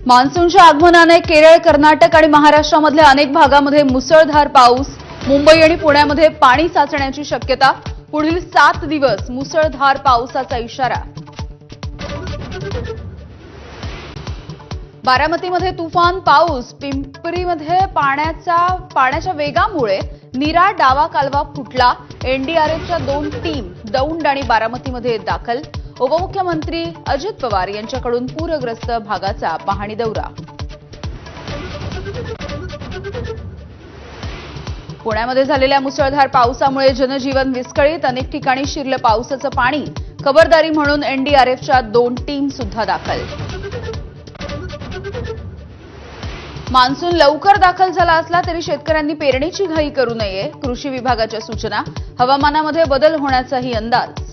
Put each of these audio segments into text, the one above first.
मान्सूनच्या आगमनाने केरळ, कर्नाटक आणि महाराष्ट्रामधल्या अनेक भागांमध्ये मुसळधार पाऊस. मुंबई आणि पुण्यामध्ये पाणी साचण्याची शक्यता. पुढील 7 दिवस मुसळधार पावसाचा इशारा. बारामतीमध्ये तुफान पाऊस. पिंपरीमध्ये पाण्याच्या वेगामुळे नीरा डावा कालवा फुटला. एनडीआरएफच्या 2 टीम दौंड आणि बारामतीमध्ये दाखल. उपमुख्यमंत्री अजित पवार यांच्याकडून पूरग्रस्त भागाचा पाहणी दौरा. पुण्यामध्ये झालेल्या मुसळधार पावसामुळे जनजीवन विस्कळीत. अनेक ठिकाणी शिरलं पावसाचं पाणी. खबरदारी म्हणून एनडीआरएफच्या 2 टीम सुद्धा दाखल. मान्सून लवकर दाखल झाला असला तरी शेतकऱ्यांनी पेरणीची घाई करू नये. कृषी विभागाच्या सूचना. हवामानामध्ये बदल होण्याचाही अंदाज.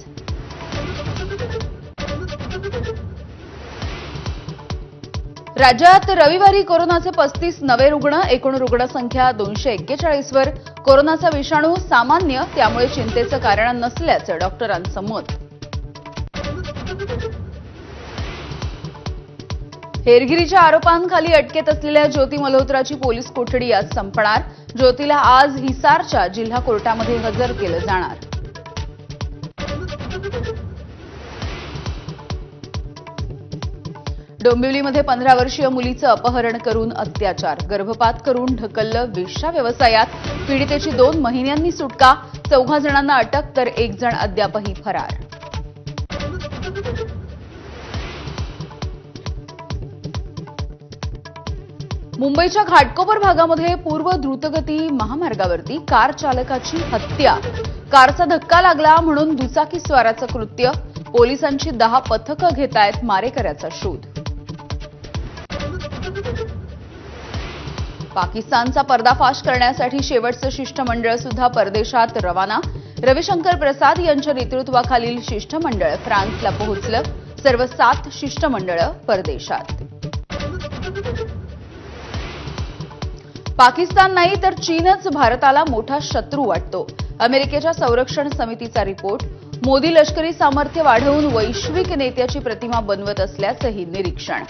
राज्यात रविवारी कोरोनाचे 35 नवे रुग्ण. एकूण रुग्णसंख्या 241 वर. कोरोनाचा विषाणू सामान्य, त्यामुळे चिंतेचं कारण नसल्याचं डॉक्टरांचं मत. हेरगिरीच्या आरोपांखाली अटकेत असलेल्या ज्योती मल्होत्राची पोलीस कोठडी आज संपणार. ज्योतीला आज हिसारच्या जिल्हा कोर्टामध्ये हजर केलं जाणार. डोंबिवलीमध्ये 15 वर्षीय मुलीचं अपहरण करून अत्याचार. गर्भपात करून ढकललं वेश्या व्यवसायात. पीडितेची 2 महिन्यांनी सुटका. 4 जणांना अटक तर 1 जण अद्यापही फरार. मुंबईच्या घाटकोपर भागामध्ये पूर्व द्रुतगती महामार्गावरती कार चालकाची हत्या. कारचा धक्का लागला म्हणून दुचाकीस्वाराचं कृत्य. पोलिसांची 10 पथकं घेतायत मारेकऱ्याचा शोध. पाकिस्तानचा पर्दाफाश करण्यासाठी शेवटचं शिष्टमंडळ सुद्धा परदेशात रवाना. रविशंकर प्रसाद यांच्या नेतृत्वाखालील शिष्टमंडळ फ्रान्सला पोहोचलं. सर्व 7 शिष्टमंडळं परदेशात. पाकिस्तान नाही तर चीनच भारताला मोठा शत्रू वाटतो. अमेरिकेच्या संरक्षण समितीचा रिपोर्ट. मोदी लष्करी सामर्थ्य वाढवून वैश्विक नेत्याची प्रतिमा बनवत असल्याचंही निरीक्षण.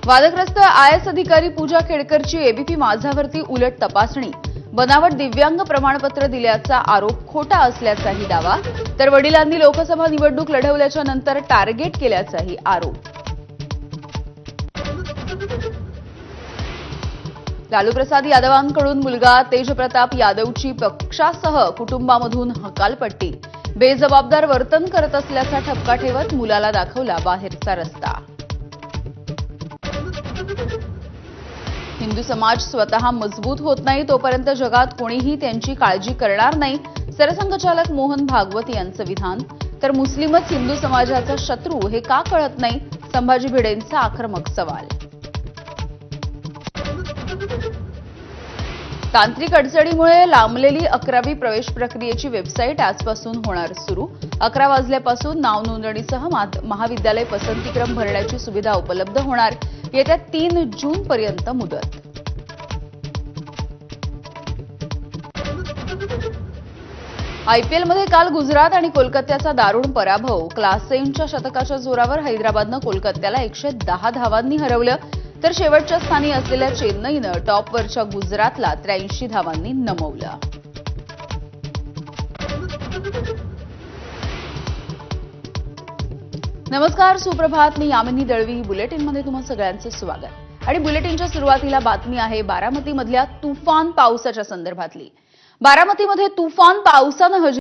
वादग्रस्त आयएस अधिकारी पूजा केळकरची एबीपी माझावरती उलट तपासणी. बनावट दिव्यांग प्रमाणपत्र दिल्याचा आरोप खोटा असल्याचाही दावा. तर वडिलांनी लोकसभा निवडणूक लढवल्याच्या नंतर टार्गेट केल्याचाही आरोप. लालू प्रसाद यादवांकडून मुलगा तेजप्रताप यादवची पक्षासह कुटुंबामधून हकालपट्टी. बेजबाबदार वर्तन करत असल्याचा ठपका ठेवत मुलाला दाखवला बाहेरचा रस्ता. हिंदू समाज स्वतः मजबूत होत नाही तोपर्यंत जगात कोणीही त्यांची काळजी करणार नाही. सरसंघचालक मोहन भागवत यांचं विधान. तर मुस्लिमच हिंदू समाजाचा शत्रू हे का कळत नाही. संभाजी भिडेंचा आक्रमक सवाल. तांत्रिक अडचणीमुळे लांबलेली 11वी प्रवेश प्रक्रियेची वेबसाईट आजपासून होणार सुरू. 11 वाजल्यापासून नाव नोंदणीसह महाविद्यालय पसंतीक्रम भरण्याची सुविधा उपलब्ध होणार. येत्या 3 जूनपर्यंत मुदत. आयपीएलमध्ये काल गुजरात आणि कोलकात्याचा दारुण पराभव. क्लासेनच्या शतकाच्या जोरावर हैदराबादनं कोलकात्याला 110 धावांनी हरवलं. तर शेवटच्या स्थानी असलेल्या चेन्नईनं टॉपवरच्या गुजरातला 83 धावांनी नमवलं. नमस्कार, सुप्रभात. मी यामिनी दळवी. बुलेटिनमध्ये तुम्हा सगळ्यांचं स्वागत. आणि बुलेटिनच्या सुरुवातीला बातमी आहे बारामतीमधल्या तुफान पावसाच्या संदर्भातली. बारामतीमध्ये तुफान पावसानं